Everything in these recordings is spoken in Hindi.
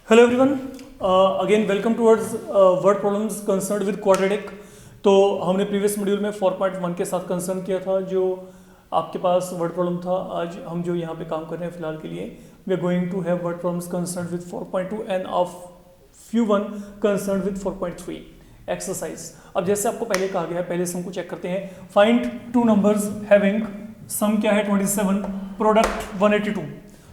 Hello everyone, again welcome towards word problems concerned with quadratic. तो हमने प्रीवियस मॉड्यूल में 4.1 के साथ कंसर्न किया था जो आपके पास वर्ड प्रॉब्लम था। आज हम जो यहाँ पे काम कर रहे हैं फिलहाल के लिए we are going to have word problems concerned with 4.2 and of few one concerned with 4.3 exercise. अब जैसे आपको पहले कहा गया है, पहले सम को चेक करते हैं। Find two numbers having sum क्या है 27, प्रोडक्ट 182।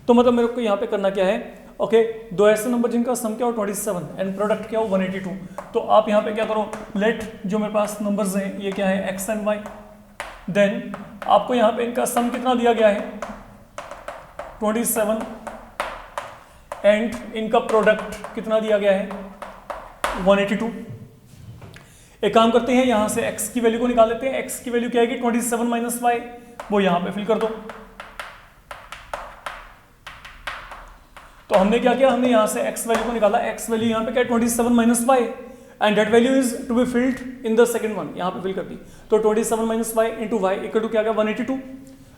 तो मतलब मेरे को यहाँ पे करना क्या है, ओके दो ऐसे नंबर जिनका सम क्या हो 27 एंड प्रोडक्ट क्या हो 182। तो आप यहाँ पे क्या करो, लेट जो मेरे पास नंबर्स हैं ये क्या है x एंड y, देन आपको यहाँ पे इनका सम कितना दिया गया है 27 एंड इनका प्रोडक्ट कितना दिया गया है 182। एक काम करते हैं, यहाँ से x की वैल्यू को निकाल लेते हैं। x की वैल्यू क्या आएगी 27 माइनस y, वो यहाँ पे फिल कर दो। तो हमने क्या किया, हमने यहाँ से x वैल्यू को निकाला। x वैल्यू यहाँ पे क्या है 27 minus y and that value is to be filled in the second one, यहाँ पे फिल कर दी। तो 27 minus y into y equal to क्या गया 182।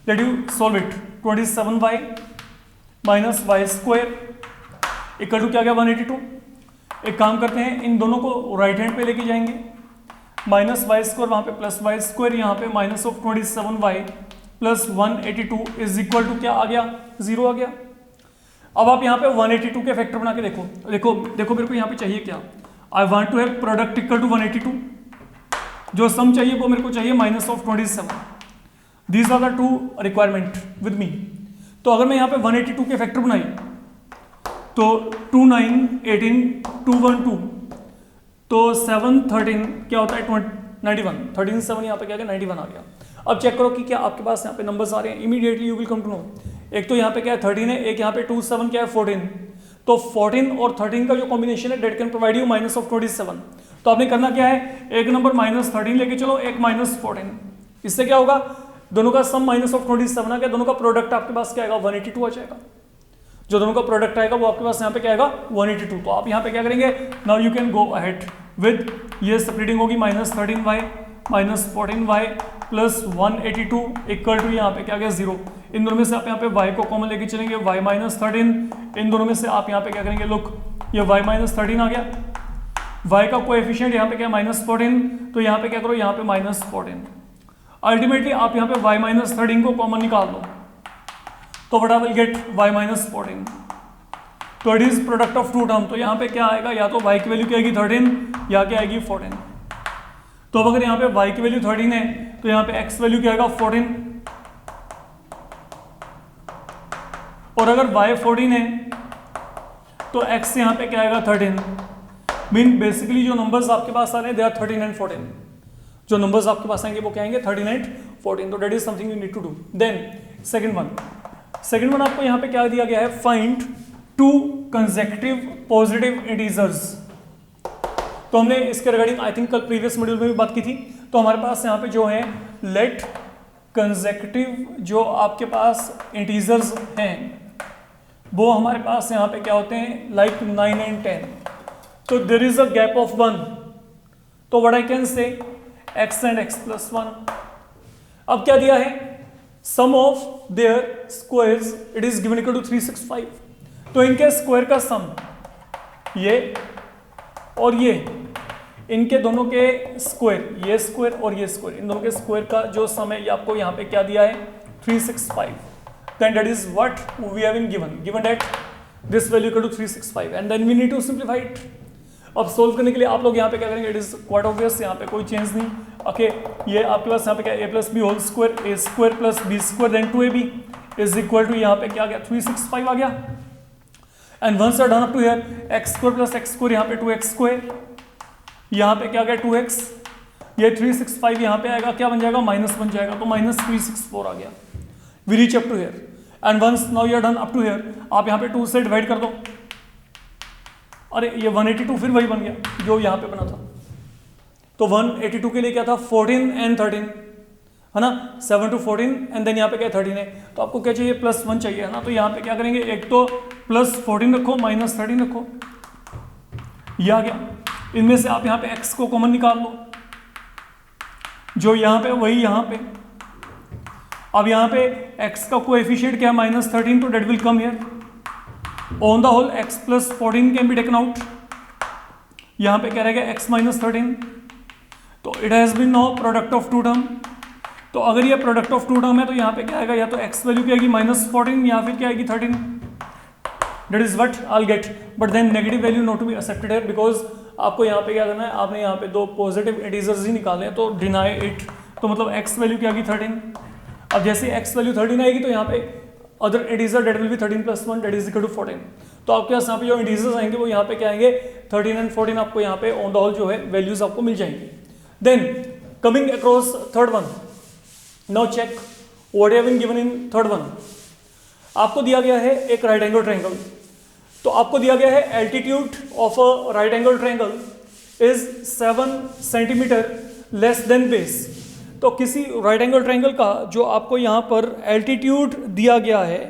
Let you solve it, 27 y minus y square equal to क्या गया 182। एक काम करते हैं, इन दोनों को राइट हैंड पे लेके जाएंगे, माइनस वाई स्क्वायर वहाँ पे प्लस वाई स्क्वायर, यहाँ पे minus of 27 y plus 182 is equal to क्या आ गया 0 आ गया। अब आप यहाँ पे 182 के फैक्टर बना के देखो। देखो देखो मेरे को यहाँ पे चाहिए क्या, I want to have product equal to 182। जो सम चाहिए वो मेरे को चाहिए minus of 27। These are the two requirement with me. तो अगर मैं यहाँ पे 182 के फैक्टर बनाई तो 2 9 18 2 1 2, तो 7 13 क्या होता है 91, 13 7 यहाँ पे क्या गया 91 आ गया। अब चेक करो कि क्या आपके पास यहाँ पे नंबर्स आ रहे हैं। Immediately you will come to know, एक तो यहाँ पे क्या है 13 है, एक यहाँ पे 2 7 क्या है 14। तो 14 और 13 का जो कॉम्बिनेशन है date can provide you minus of 27। तो आपने करना क्या है, एक नंबर माइनस 13 लेके चलो, एक माइनस 14। इससे क्या होगा, दोनों का सम माइनस ऑफ 27 आ गया, दोनों का प्रोडक्ट आपके पास क्या आएगा 182 आ जाएगा। जो दोनों का प्रोडक्ट आएगा वो आपके पास यहाँ पे क्या आएगा 182। तो आप यहाँ पे क्या करेंगे, now you can go ahead with, ये स्प्लिटिंग होगी minus 13y minus 14y plus 182 equal to यहाँ पे क्या गया 0। इन दोनों में से आप यहाँ पे y को कॉमन लेके चलेंगे, y माइनस 13। इन दोनों में से आप यहाँ पे क्या करेंगे, लुक ये y माइनस 13 आ गया, y का कोएफिशिएंट यहाँ पे क्या माइनस 14, तो यहाँ पे क्या करो यहाँ पे माइनस 14। अल्टीमेटली आप यहाँ पे y माइनस 13 को कॉमन निकाल दो, तो what I will get y minus 14। तो it is product of two term. तो यहाँ पे क्या आएगा, या तो y की वैल्यू क्या आएगी 13 या क्या आएगी 14। तो अब अगर यहाँ पे y की वैल्यू 13 है तो यहाँ पे x वैल्यू क्या आएगा 14, और अगर y 14 है तो x यहाँ पे क्या आएगा 13। मीन बेसिकली जो नंबर्स आपके पास आ रहे हैं दे आर 13 एंड 14। जो नंबर्स आपके पास आएंगे वो क्या आएंगे 13 एंड 14। तो that is something you need to do. Then second one आपको यहाँ पे क्या दिया गया है, find two consecutive positive integers. तो हमने इसके रिगार्डिंग आई थिंक कल प्रीवियस मॉड्यूल में भी बात की थी। तो हमारे पास यहाँ पे जो है लेट कंसेक्यूटिव जो आपके पास इंटीजर्स हैं वो हमारे पास यहाँ पे क्या होते हैं लाइक 9 एंड 10। तो there is a gap of 1, तो what I can say x and x plus 1। अब क्या दिया है, sum of their squares it is given equal to 365। तो इनके स्क्वायर का सम ये और ये, इनके दोनों के स्क्वायर, ये स्क्वायर और ये स्क्वायर, इन दोनों के स्क्वायर का जो सम है ये आपको यहाँ पे क्या दिया है 365। then that is what we have been given that this value equal to 365 and then we need to simplify it। अब सोल्व करने के लिए आप लोग यहाँ पे क्या करेंगे, इट इज क्वाइट ऑब्वियस, यहाँ पे कोई चेंज नहीं। ओके ये आपके पास यहाँ पे क्या a plus b whole square, a square plus b square then 2ab is equal to यहाँ पे क्या गया 365 आ गया। And once are done up to here x square plus x square, यहाँ पे 2x स्क्वायर, यहाँ पे क्या गया 2x, ये 365 यहाँ पे आएगा क्या बन जाएगा माइनस बन जाएगा, तो माइनस 364 आ गया। We reach up to here and once now you are done up to here, आप यहाँ पे 2 से डिवाइड कर दो। अरे ये 182 फिर वही बन गया जो यहाँ पे बना था। तो 182 के लिए क्या था 14 एंड 13 है ना, 7 to 14 एंड देन यहाँ पे क्या 13 है। तो आपको क्या चाहिए प्लस 1 चाहिए है ना। तो यहाँ पे क्या करेंगे, एक तो प्लस 14 रखो माइनस 13 रखो, ये आ गया। इनमें से आप यहाँ पे x को कॉमन निकाल लो, जो यहाँ पे वही यहाँ पे। अब यहाँ पे x का कोएफिशिएंट क्या है -13, तो that will come here. On the whole x plus 14 can be taken out, यहां पे क्या रहेगा x माइनस 13, तो it has been now product of two term. तो अगर ये प्रोडक्ट ऑफ टू टर्म है तो यहाँ पे क्या आएगा, या तो x वैल्यू क्या आएगी -14 या फिर क्या आएगी 13, that is what I will get. But then negative value not to be accepted है, बिकॉज आपको यहाँ पे क्या करना है, आपने यहाँ पे दो पॉजिटिव इंटीजर्स ही निकाले हैं, तो डिनाई इट, तो मतलब x वैल्यू क्या आएगी 13। अब जैसे x वैल्यू 13 आएगी तो यहाँ पे other integer that will be 13 + 1 that is equal to 14। तो आपके पास यहाँ पे जो इंटीजर्स आएंगे वो यहाँ पे क्या आएंगे 13 एंड 14, आपको यहाँ पे ऑन द होल जो है वैल्यूज आपको मिल जाएंगी। Then coming across third one, now check what have been given in third one. आपको दिया गया है एक राइट एंगल ट्रायंगल, तो आपको दिया गया है altitude of a right angle triangle is 7 centimetre less than base. तो किसी राइट एंगल ट्रायंगल का जो आपको यहाँ पर एल्टीट्यूड दिया गया है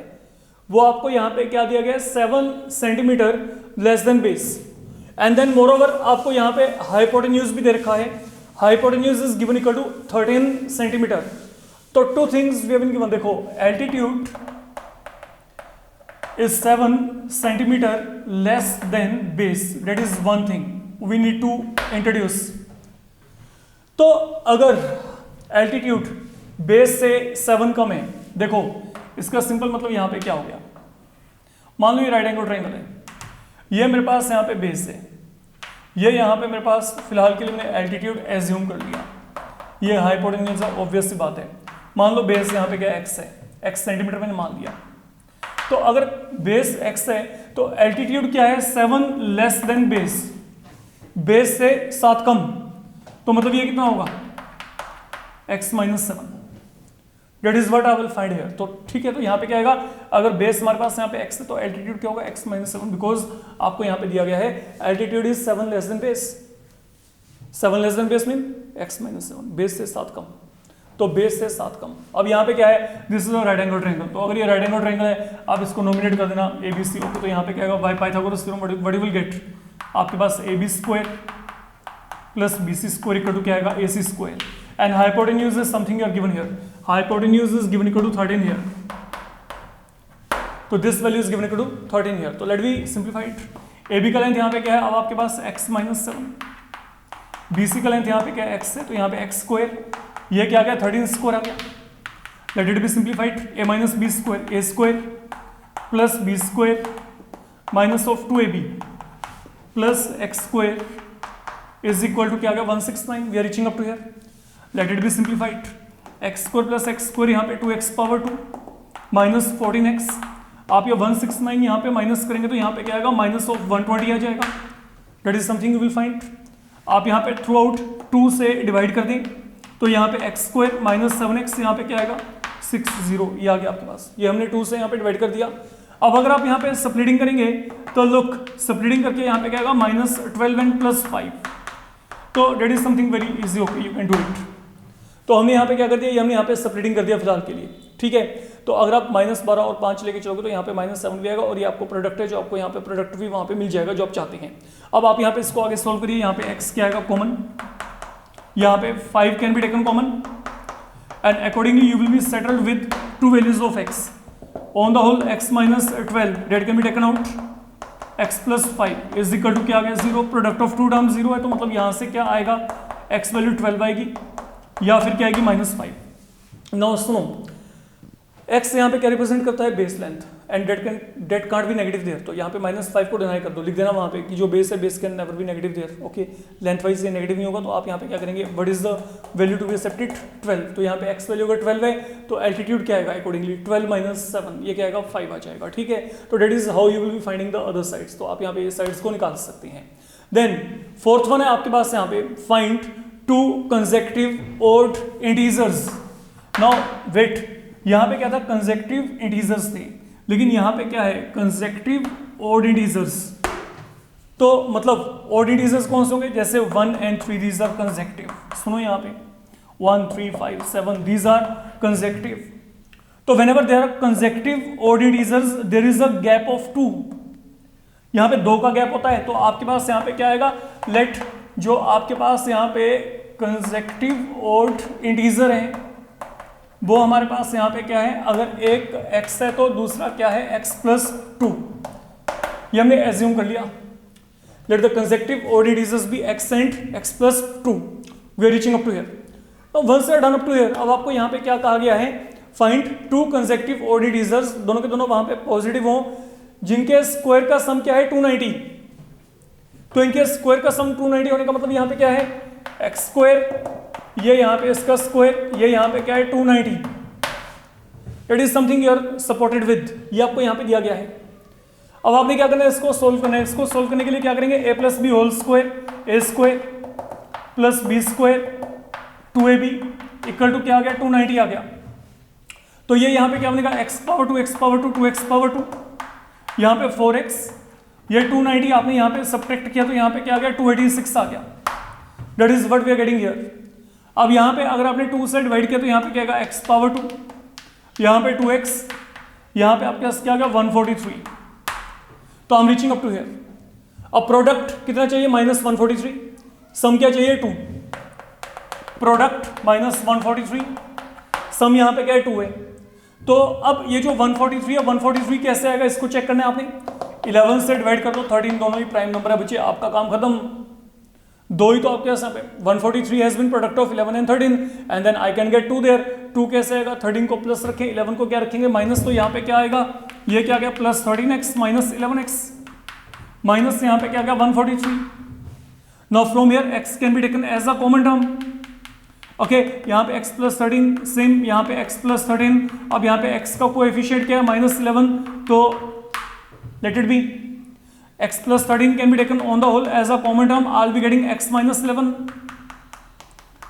वो आपको यहाँ पे क्या दिया गया है 7 centimetre less than base. And then moreover आपको यहाँ पे हाइपोटेन्यूज भी दे रखा है, hypotenuse is given equal to 13 centimetre. तो two things we have been given, देखो altitude is 7 centimeter less than base, that is one thing we need to introduce। तो अगर एल्टीट्यूड बेस से 7 कम है, देखो इसका सिंपल मतलब यहाँ पे क्या हो गया, मान लो ये राइट एंगल ट्रायंगल है, ये मेरे पास यहाँ पे बेस है, ये यहाँ पे मेरे पास फिलहाल के लिए मैंने एल्टीट्यूड एज्यूम कर लिया, ये हाइपोटेन्यूज है, ऑब्वियस सी बात है। मान लो बेस यहाँ पे क्या x है, x सेंटीमीटर मैंने मान लिया, तो अगर बेस x है तो एल्टीट्यूड क्या है 7 लेस देन बेस, बेस से 7 कम, तो मतलब ये कितना होगा x minus 7, that is what I will find here. तो ठीक है, तो यहाँ पे क्या आएगा, अगर बेस हमारे पास यहाँ पे x है तो एल्टीट्यूड क्या होगा x माइनस 7, बिकॉज आपको यहाँ पे दिया गया है altitude is 7 less than base, 7 less than base mean x minus 7, base से 7 कम, तो बेस से 7 कम। अब यहाँ पे क्या है, this is a right angle triangle, तो अगर ये राइट एंगल ट्रायंगल है आप इसको नॉमिनेट कर देना ABC, ओके, तो यहाँ पे क्या आएगा by Pythagoras theorem what you will get, आपके पास AB square plus BC square equal to क्या आएगा AC square, and hypotenuse is something you are given here, hypotenuse is given equal to 13 here, तो this value is given equal to 13 here. तो let be simplify it. AB का लेंथ यहाँ पे क्या है, अब आपके पास x माइनस 7, BC का लेंथ यहाँ पे क्या है x है, तो यहाँ पे x स्क्वायर, ये क्या आ गया 13 स्क्वायर आ गया, let it be simplified, a minus b square a square plus b square minus of 2ab plus x square is equal to क्या आ गया 169, we are reaching up to here, let it be simplified, x square plus x square यहाँ पे 2x पावर 2 माइनस 14x, आप ये 169 यहाँ पे माइनस करेंगे तो यहाँ पे क्या आएगा माइनस ऑफ 120 आ जाएगा, that is something you will find. आप यहाँ पे थ्रू आउट 2 से डिवाइड कर दें तो यहाँ पे x स्क्वायर माइनस 7x यहाँ पे क्या आएगा 60, ये आ गया आपके पास, ये हमने 2 से यहाँ पे डिवाइड कर दिया। अब अगर आप यहाँ पे स्प्लिटिंग करेंगे तो लुक स्प्लिटिंग करके यहाँ पे क्या आएगा -12 एंड +5, तो that is something very easy, okay you can do it. तो हमने यहाँ पे क्या कर दिया, ये हमने यहाँ पे स्प्लिटिंग कर दिया फिलहाल के लिए, ठीक है। तो अगर आप -12 और 5 लेके चलोगे तो यहाँ पे -7 भी आएगा, और ये आपको प्रोडक्ट है जो आपको यहाँ पे प्रोडक्ट भी वहाँ पे मिल जाएगा जो आप चाहते हैं। अब आप यहाँ पे इसको आगे सोल्व करिए, यहाँ पे x क्या आएगा कॉमन, यहाँ पे 5 can be taken common, and accordingly you will be settled with 2 values of x, on the whole x minus 12 that can be taken out, x plus 5 is equal to क्या आ गया 0, प्रोडक्ट ऑफ टू टर्म 0 है, तो मतलब यहाँ से क्या आएगा x वैल्यू 12 आएगी या फिर क्या आएगी -5। नाउ सुनो, x यहाँ पे क्या रिप्रेजेंट करता है base length, and that can't be negative there, तो यहाँ पे -5 को डिनाई कर दो, लिख देना वहाँ पे कि जो बेस है base can never be negative there, okay, length wise ये नेगेटिव नहीं होगा। तो आप यहाँ पे क्या करेंगे, what is the value to be accepted 12, तो यहाँ पे x वैल्यू अगर 12 है तो एल्टीट्यूड क्या आएगा अकॉर्डिंगली 12 माइनस 7, ये क्या आएगा 5 आ जाएगा, ठीक है। तो that is how you will be finding the other sides, तो आप यहाँ पे ये साइड्स को निकाल सकते हैं। देन फोर्थ वन है आपके पास यहाँ पे, find 2 consecutive odd integers. Now wait, यहाँ पे क्या था कंसेक्यूटिव इंटीजर्स थे, लेकिन यहाँ पे क्या है कंसेक्यूटिव ऑड इंटीजर्स, तो मतलब ऑड इंटीजर्स कौन से होंगे, जैसे 1 and 3 दीज आर कंसेक्यूटिव, सुनो यहाँ पे 1 3 5 7 दीज आर कंसेक्यूटिव, तो whenever there are consecutive odd integers there is a gap of 2, यहाँ पे 2 का गैप होता है, तो आपके पास यहाँ पे क्या आएगा, लेट जो आपके पास यहाँ पे कंसेक्यूटिव ऑड इंटीजर है वो हमारे पास यहाँ पे क्या है, अगर एक x है तो दूसरा क्या है x प्लस 2, ये हमने एज्यूम कर लिया. Let the consecutive odd digits be x and x plus 2. We are reaching up to here. तो once we are done up to here, अब आपको यहाँ पे क्या कहा गया है, find two consecutive odd digits, दोनों के दोनों वहां पे पॉजिटिव हो, जिनके स्क्वायर का सम क्या है 290. तो इनके स्क्वायर का सम 290 होने का मतलब यहाँ पे क्या है, एक्स स्क्वायर, ये यहाँ पे इसका स्क्वायर, ये यहाँ पे क्या है 290. It is something you are supported with, ये आपको यहाँ पे दिया गया है. अब आपने क्या करना है, इसको सोल्व करना है. इसको सोल्व करने के लिए क्या करेंगे, a plus b whole square, a square plus b square 2ab equal to क्या आ गया 290 आ गया. तो ये यहाँ पे क्या बनेगा, x power 2 x power 2 2x power 2, यहाँ पे 4x, ये 290 आपने यहाँ पे सब्ट्रैक्ट किया तो यहाँ पे क्या आ गया 286 आ गया. That is what we are getting here. अब यहाँ पे अगर आपने 2 से डिवाइड किया तो यहाँ पे क्या आएगा x पावर 2, यहाँ पे 2x, यहाँ पे आपके पास क्या आ गया 143. तो हम रीचिंग अप टू हियर. अब प्रोडक्ट कितना चाहिए, -143. सम क्या चाहिए 2. प्रोडक्ट -143, सम यहाँ पे क्या है 2 है. तो अब ये जो 143 है, 143 कैसे आएगा, इसको चेक करना है आपने. 11 से डिवाइड कर दो, 13 दोनों ही प्राइम नंबर है बच्चे, आपका काम खत्म. दो ही तो आपके पास यहाँ पे 143 has been product of 11 and 13 and then I can get 2 there. 2 कैसे आएगा, 13 को प्लस रखें, 11 को क्या रखेंगे माइनस, तो यहाँ पे क्या आएगा, ये क्या गया plus 13x minus 11x, minus यहाँ पे क्या गया 143. Now from here x can be taken as a common term. Okay, यहाँ पे x प्लस 13 सेम, यहाँ पे x प्लस 13. अब यहाँ पे x का कोएफिशिएंट क्या है -11, तो late it B x plus 13 can be taken on the whole as a common term. I'll be getting x minus 11.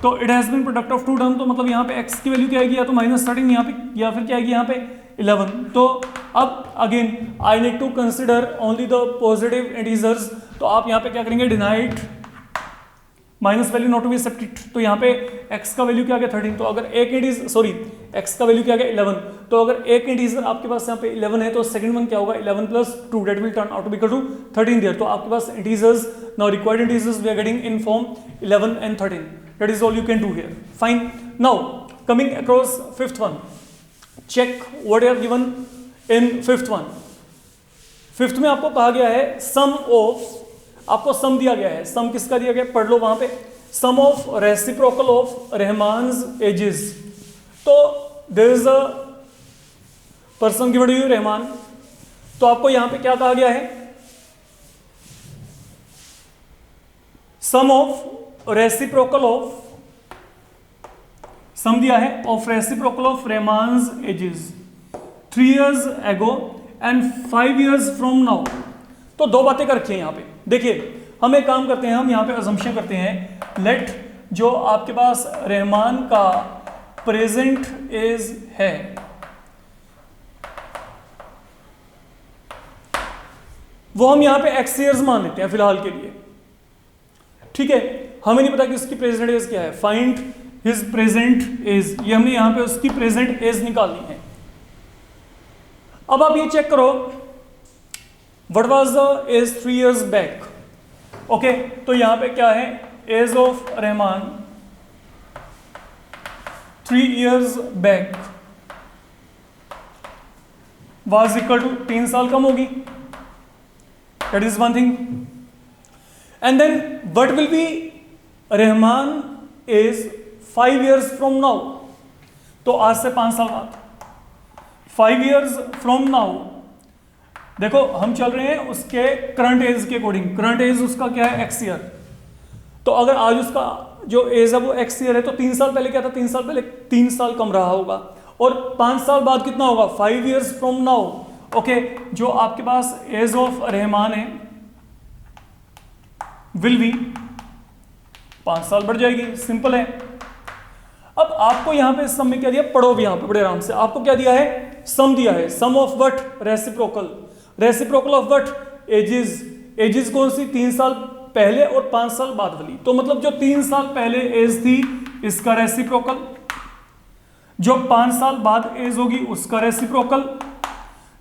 तो it has been product of two term, तो मतलब यहाँ पे x की वैल्यू क्या आएगी, या तो -13 यहाँ पे, या फिर क्या आएगी यहाँ पे 11. तो अब again I need to consider only the positive integers. तो आप यहाँ पे क्या करेंगे, denied minus value not to be accepted. तो यहाँ पे x का वैल्यू क्या आ गया 13. तो अगर एक इंटीजर, सॉरी x का वैल्यू क्या आ गया 11. तो अगर एक इंटीजर आपके पास यहाँ पे 11 है, तो सेकंड वन क्या होगा 11 plus 2, that will turn out to be equal to 13 there. तो आपके पास integers, now required integers we are getting in form 11 and 13. That is all you can do here. Fine. Now coming across fifth one, check what are given in fifth one. Fifth में आपको कहा गया है सम ऑफ, आपको सम दिया गया है. सम किसका दिया गया, पढ़ लो वहां पे. Sum of reciprocal of Rahman's ages. तो there is a person given to you Rahman. तो आपको यहां पे क्या कहा गया है, sum of reciprocal of, sum दिया है of reciprocal of Rahman's ages 3 years ago and 5 years from now. तो दो बातें कर रखी हैं यहाँ पे. देखिए हम एक काम करते हैं, हम यहाँ पे अजम्पशन करते हैं, लेट जो आपके पास रहमान का प्रेजेंट एज है, वो हम यहाँ पे x years मान लेते हैं फिलहाल के लिए. ठीक है, हमें नहीं पता कि उसकी प्रेजेंट एज क्या है. फाइंड हिज प्रेजेंट एज, ये हमने यहाँ पे उसकी प्रेजेंट एज निकालनी है. अब आप ये चेक करो, what was the age 3 years back. Okay, तो यहां पे क्या है, age of Rahman 3 years back was equal to 3 साल कम होगी. That is one thing. And then what will be Rahman age 5 years from now. तो आज से 5 साल बाद, 5 years फ्रॉम नाउ. देखो हम चल रहे हैं उसके करंट एज के अकॉर्डिंग. करंट एज उसका क्या है, x ईयर. तो अगर आज उसका जो एज है वो x ईयर है, तो 3 साल पहले क्या था, 3 साल पहले 3 साल कम रहा होगा. और 5 साल बाद कितना होगा, 5 years फ्रॉम नाउ. ओके, जो आपके पास एज ऑफ रहमान है विल बी 5 साल बढ़ जाएगी. सिंपल है. अब आपको यहां पे सम में क्या दिया, पढ़ो भी यहां पे बड़े आराम से. आपको क्या दिया है, सम दिया है. Sum of what, reciprocal. Reciprocal of what, ages. Ages कौन सी, 3 साल पहले और 5 साल बाद वाली. तो मतलब जो 3 साल पहले एज थी इसका रेसिप्रोकल, जो 5 साल बाद एज होगी उसका रेसिप्रोकल.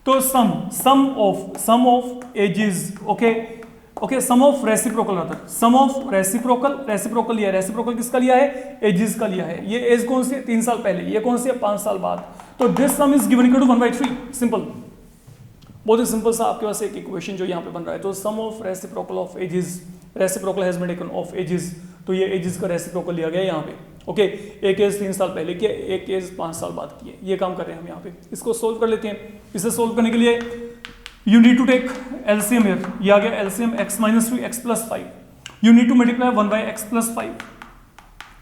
तो sum of ages. Okay, sum of reciprocal आता है. सम ऑफ रेसिप्रोकल लिया है. रेसिप्रोकल किसका लिया है, एजेस का लिया है. ये एज कौन सी है, 3 साल पहले. ये कौन सी है, 5 साल बाद. तो this sum is given equal to 1/3. Simple. बहुत ही सिंपल सा आपके पास एक इक्वेशन जो यहाँ पे बन रहा है, तो sum of reciprocal of ages, reciprocal has been taken of ages, तो ये एजेस का रेसिप्रोकल लिया गया यहाँ पे। ओके, एक एज 3 साल पहले किया, एक एज 5 साल बाद किए, ये काम कर रहे हैं हम यहाँ पे। इसको सोल्व कर लेते हैं। इसे सोल्व करने के लिए you need to take LCM here, ये आ गया LCM x minus 3 x plus 5, you need to multiply 1 by x plus 5,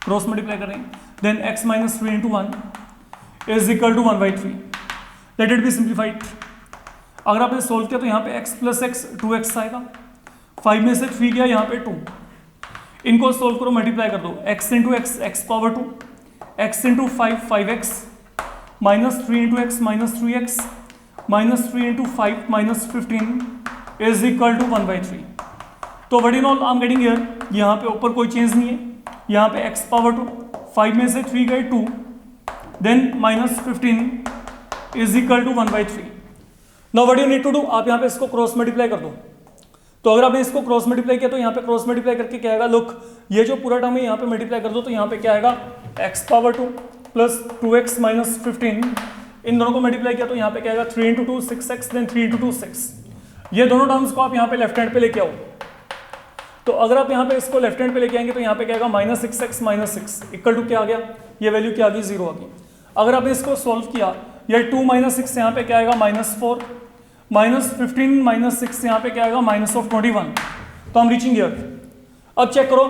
cross multiply कर रहे हैं, then x minus 3 into 1 is equal to 1 by 3, let it be simplified. अगर आपने सोल्व किया तो यहाँ पे x प्लस एक्स 2x आएगा, 5 में से 3 गया यहाँ पे 2, इनको सोल्व करो, मल्टीप्लाई कर दो, x into x x power 2, x into 5 5x, minus 3 into x minus 3x, minus 3 into 5 minus 15 is equal to 1 by 3। तो what in all I am getting here, यहाँ पे ऊपर कोई चेंज नहीं है, यहाँ पे x पावर 2, 5 में से 3 गए 2, then minus 15 is equal to 1 by 3। Now what you need to do, आप यहाँ पे इसको क्रॉस मल्टीप्लाई कर दो। तो अगर आपने इसको क्रॉस मल्टीप्लाई किया तो यहाँ पे क्रॉस मल्टीप्लाई करके क्या आएगा, लुक ये जो पूरा टर्म है यहाँ पे मल्टीप्लाई कर दो, तो यहाँ पे क्या आएगा, x power 2 plus 2x minus 15, इन दोनों को मल्टीप्लाई किया तो यहाँ पे क्या आएगा, 3 इंटू 2 6x, देन 3 इंटू 2 6। ये दोनों टर्म्स को आप यहाँ पे लेफ्ट हैंड पे लेके आओ। तो अगर आप यहाँ पे इसको लेफ्ट हैंड पे लेके आएंगे तो यहाँ पे क्या आएगा, minus 6x minus 6 equal to क्या आ गया, ये वैल्यू क्या आ गई, 0 आ गई। अगर आपने इसको सॉल्व किया, ये 2 माइनस 6 यहाँ पे क्या आएगा, माइनस 4, माइनस 15 माइनस 6 यहाँ पे क्या आएगा, माइनस ऑफ 21, तो हम रीचिंग हियर। अब चेक करो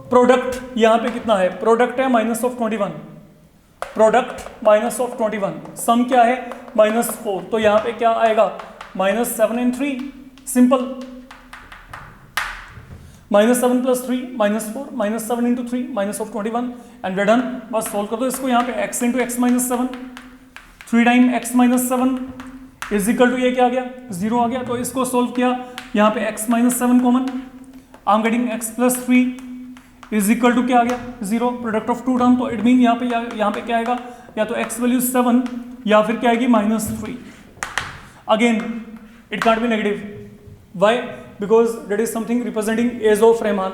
प्रोडक्ट यहाँ पे कितना है, प्रोडक्ट है minus of 21, product minus of 21, sum क्या है माइनस 4, तो यहाँ पे क्या आएगा, minus 7 and 3, simple, minus 7 plus 3 minus 4, minus 7 into 3 minus of 21 and we're done. बस सोल्व कर दो इसको, यहाँ पे x into x minus 7, 3 time x minus 7 is equal to ये क्या आ गया, 0 आ गया। तो इसको सोल्व किया, यहाँ पे x minus 7 common, I am getting x plus 3 is equal to क्या आ गया, 0, प्रोडक्ट ऑफ टू टर्म। तो इट मीन यहाँ पे क्या आएगा, या तो x वैल्यू 7 या फिर क्या आएगी, minus 3। Again it can't be negative, why, because that is something representing age of Rahman.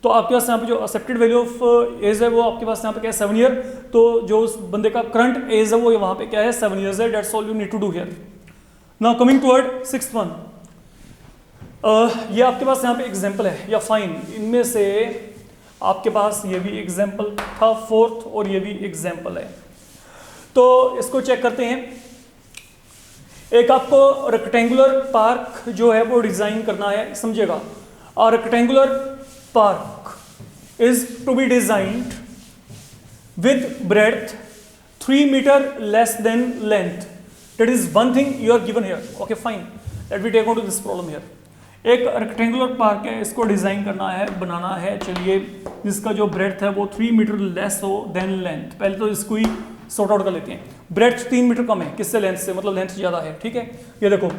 तो आपके पास यहाँ पे जो एक्सेप्टेड वैल्यू ऑफ एज है वो आपके पास यहाँ पे क्या है, 7 ईयर। तो जो उस बंदे का करंट एज है वो वहाँ पे क्या है, 7 ईयर्स है। That's all you need to do here. Now coming toward sixth one, ये आपके पास यहाँ पे एग्जाम्पल है या फाइन, इनमें से आपके पास ये भी एग्जाम्पल था फोर्थ और ये भी एग्जाम्पल है। तो इसको चेक करते हैं। एक आपको रेक्टेंगुलर पार्क जो है वो डिजाइन करना है, समझिएगा। और rectangular park is to be designed with breadth 3 metre less than length. That is one thing you are given here. Okay fine, let me take on to this problem here. एक रेक्टेंगुलर पार्क है, इसको डिजाइन करना है, बनाना है। चलिए, जिसका जो ब्रेड्थ है वो 3 मीटर लेस हो देन लेंथ। पहले तो इसको ही सॉर्ट आउट कर लेते हैं। ब्रेड्थ 3 मीटर कम है, किससे, लेंथ से, मतलब लेंथ ज़्यादा है। ठीक है, ये देखो,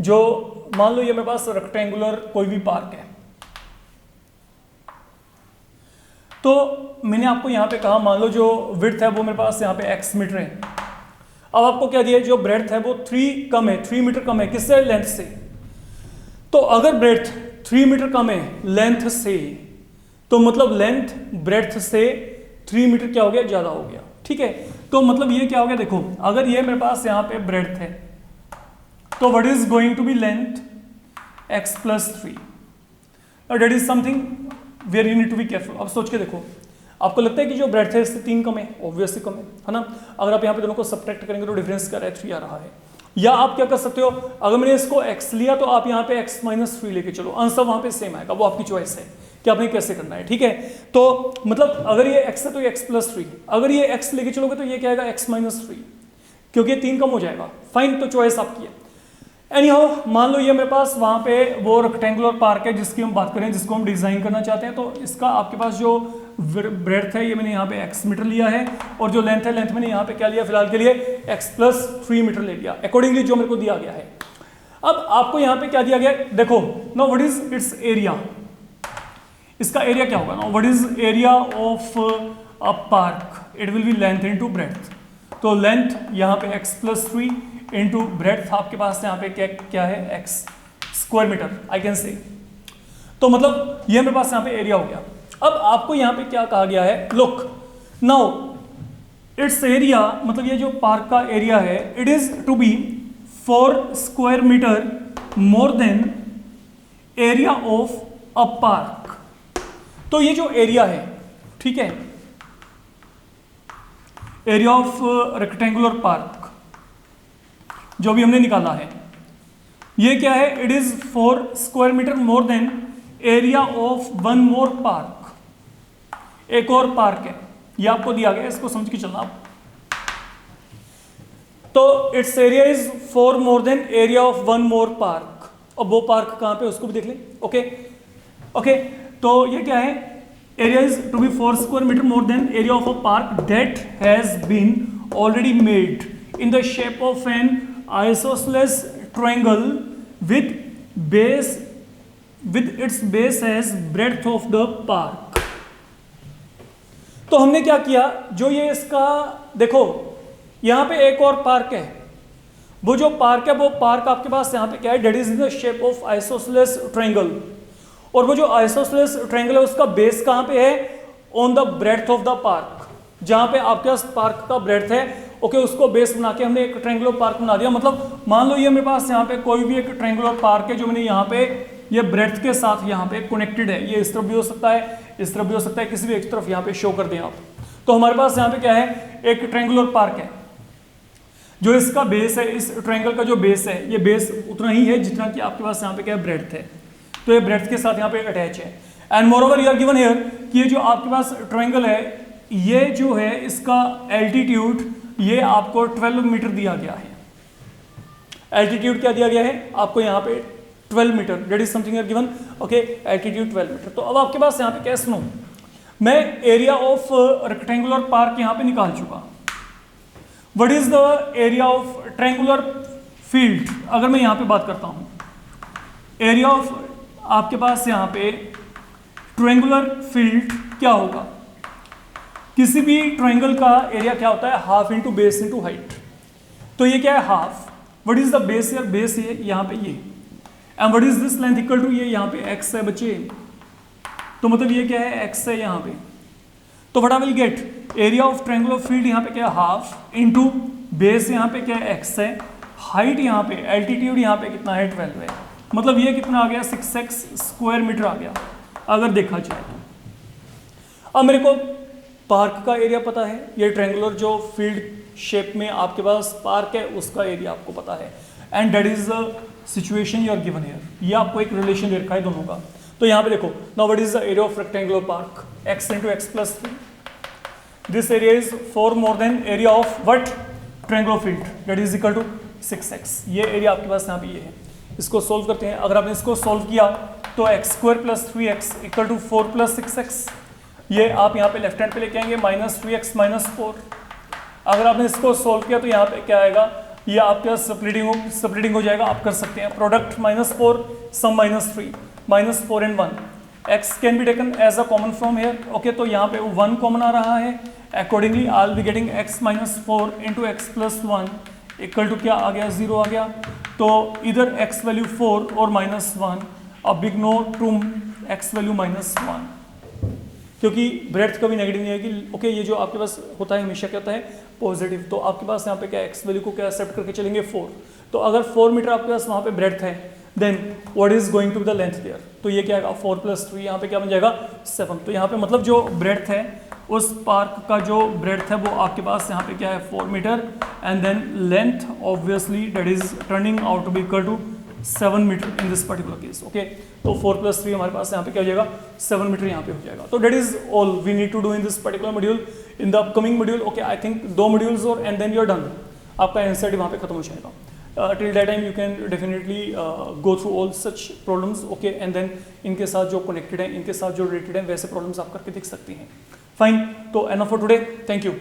जो मान लो ये मेरे पास रेक्टेंगुलर कोई भी पार्क है, तो मैंने आपको यहाँ पे कहा मान लो जो विड्थ है वो मेरे पास यहाँ पे x मीटर है। अब आपको क्या दिया, जो ब्रेड्थ है वो 3 कम है, 3 मीटर कम है, किससे, लेंथ से। तो अगर ब्रेड्थ 3 मीटर कम है लेंथ से, तो मतलब लेंथ ब्रेड्थ से 3 मीटर क्या हो गया, ज़्यादा हो गया। ठीक है, तो मतलब ये क्या हो गया, देखो, अगर ये मेरे पास यहाँ पे ब्रेड्थ है तो what is going to be length, x plus 3। That is something where you need to be careful. अब सोच के देखो, आपको लगता है कि जो ब्रेड्थ है इससे 3 कम है, ऑब्वियसली कम है ना। अगर आप यहाँ पे दोनों को सब्ट्रैक्ट करेंगे तो डिफरेंस क्या रहा है, 3 आ रहा है। या आप क्या कर सकते हो, अगर मैंने इसको x लिया तो आप यहाँ पे x माइनस 3 लेके चलो, आंसर वहाँ पे सेम आएगा। वो आपकी चॉइस है कि आपने कैसे करना है। ठीक है, तो मतलब अगर ये x है तो ये x प्लस 3, अगर ये x लेके चलोगे तो ये क्या आएगा, x माइनस 3, क्योंकि ये 3 कम हो जाएगा। फाइन, तो चॉइस आपकी है। एनी हाउ, मान लो ये मेरे पास वहाँ पे वो रेक्टेंगुलर पार्क है जिसकी हम बात करें, जिसको हम डिजाइन करना चाहते हैं। तो इसका आपके पास जो ब्रेड्थ है ये मैंने यहाँ पे x मीटर लिया है, और जो लेंथ है, लेंथ मैंने यहाँ पे क्या लिया फिलहाल के लिए, x प्लस 3 मीटर ले लिया, अकॉर्डिंगली जो मेरे को दिया गया है। अब आपको यहाँ पे क्या दिया गया, देखो, now what is it's area, इसका एरिया क्या होगा ना, what is area of a park, it will be length into breadth. तो लेंथ यहाँ पे x प्लस 3 इंटू ब्रेड्थ आपके पास यहाँ पे क्या है, x square metre, I can say. तो मतलब ये मेरे पास यहाँ पे एरिया हो गया। अब आपको यहाँ पे क्या कहा गया है, लुक नाउ इट्स एरिया, मतलब ये जो पार्क का एरिया है, it is to be 4 square metre more than area of a park. तो ये जो एरिया है, ठीक है, एरिया ऑफ रेक्टेंगुलर पार्क जो भी हमने निकाला है, ये क्या है? It is 4 square metre more than area of one more park. एक और पार्क है, ये आपको दिया गया, इसको समझ के चलना आप। तो it's area is 4 more than area of one more park. अब वो पार्क कहां पे, उसको भी देख लें। ओके ओके, तो ये क्या है? Area is to be 4 square metre more than area of a park that has been already made in the shape of an isosceles triangle with its base as breadth of the park। तो हमने क्या किया, जो ये इसका देखो, यहां पे एक और पार्क है, वो जो पार्क है वो पार्क आपके पास यहां पे क्या है? That is in the shape of isosceles triangle. और वो जो आइसोसेलेस ट्रायंगल है उसका बेस कहां पे है? On the breadth of the park. जहां पे आपके पास पार्क का ब्रेड्थ है, ओके, उसको बेस बना के हमने एक ट्रायंगुलर पार्क बना दिया। मतलब मान लो ये मेरे पास यहाँ पे कोई भी एक ट्रायंगुलर पार्क है जो मैंने यहाँ पे ये ब्रेड्थ के साथ यहाँ पे कनेक्टेड है। ये इस तरफ भी हो सकता है, इस तरफ भी हो सकता है, किसी भी एक तरफ यहाँ पे शो कर दें आप। तो हमारे पास यहाँ पे क्या है? एक ट्रायंगुलर पार्क है, जो इसका बेस है, इस ट्रायंगल का जो बेस है, ये बेस उतना ही है जितना कि आपके पास यहाँ पे क्या है? ब्रेड्थ है। तो ये ब्रेड्थ के साथ यहाँ पे अटैच है। And moreover you are given here कि ये जो आपके पास ट्रायंगल है, ये जो है इसका एल्टीट्यूड ये आपको 12 मीटर दिया गया है। एल्टीट्यूड क्या दिया गया है आपको? यहाँ पे 12 metre, that is something are given. Okay, altitude 12 metre. तो अब आपके पास यहाँ पे क्या? सुनो, मैं एरिया ऑफ रेक्टेंगुलर पार्क यहाँ पे निकाल चुका। What is the area of triangular field? अगर मैं यहाँ पे बात करता हूँ, एरिया ऑफ आपके पास यहाँ पे ट्रायंगुलर फील्ड क्या होगा? किसी भी ट्रायंगल का एरिया क्या होता है? Half into base into height. तो ये क्या है? Half. What is the base? यार बेस ये यहाँ पे ये, and what is this length equal to? ये यहाँ पे x है बच्चे। तो मतलब ये क्या है? x है यहाँ पे। तो what I will gate? Area of triangular field यहाँ पे क्या है? हाफ इंटू बेस यहाँ पे क्या है? x है। हाइट यहाँ पे, एल्टीट्यूड यहाँ पे कितना है? 12 है। मतलब ये कितना आ गया? 6x स्क्वायर मीटर आ गया अगर देखा जाए तो। अब मेरे को पार्क का एरिया पता है, ये ट्रायंगुलर जो फील्ड शेप में आपके पास पार्क है उसका एरिया आपको पता है, and that is the situation you are given here. ये आपको एक रिलेशन दे रखा है दोनों का। तो यहाँ पे देखो, now what is the area of rectangular park? x into x plus 3। This area is 4 more than area of what? Triangular field, that is equal to 6x। ये एरिया आपके पास यहाँ पे ये है। इसको सोल्व करते हैं। अगर आपने इसको सोल्व किया तो x square plus 3x equal to 4 plus 6x। ये आप यहाँ पे लेफ्ट हैंड पे लेके आएंगे, माइनस 3x माइनस 4। अगर आपने इसको सोल्व किया तो यहाँ पे क्या आएगा? ये आपका स्प्लिटिंग हो जाएगा। आप कर सकते हैं product -4 sum -3 -4 and 1। x can be taken as a common from here. Okay, तो यहाँ पे 1 कॉमन आ रहा है। Accordingly I will be getting x minus 4 into x plus 1 equal to क्या आ गया? 0 आ गया। तो इधर x वैल्यू 4 और -1। अब इग्नोर टू x वैल्यू -1, क्योंकि ब्रेड्थ कभी नेगेटिव नहीं आएगी। ओके, ये जो आपके पास होता है हमेशा क्या होता है? पॉजिटिव। तो आपके पास यहाँ पे क्या x वैल्यू को क्या एक्सेप्ट करके चलेंगे? 4। तो अगर 4 मीटर आपके पास वहाँ पे ब्रेड्थ है, then what is going to be the length there? तो ये क्या आएगा? 4 प्लस 3, यहाँ पे क्या बन जाएगा? 7। तो यहाँ पे मतलब जो ब्रेड्थ है, उस पार्क का जो ब्रेड्थ है वो आपके पास यहाँ पे क्या है? 4 metre, and then length obviously that is turning out to be equal to 7 metre in this particular case. Okay, तो 4 प्लस 3 हमारे पास यहाँ पे क्या हो जाएगा? 7 मीटर यहाँ पे हो जाएगा। तो that is all we need to do in this particular module. In the upcoming module, okay, I think 2 modules और and then you are done. आपका एनसीईआरटी वहाँ पे खत्म हो जाएगा। Till that time you can definitely go through all such problems. Okay, and then इनके साथ जो कनेक्टेड है, इनके साथ जो रिलेटेड है, वैसे प्रॉब्लम्स आप करके देख सकते हैं। फाइन, तो enough for today, thank you.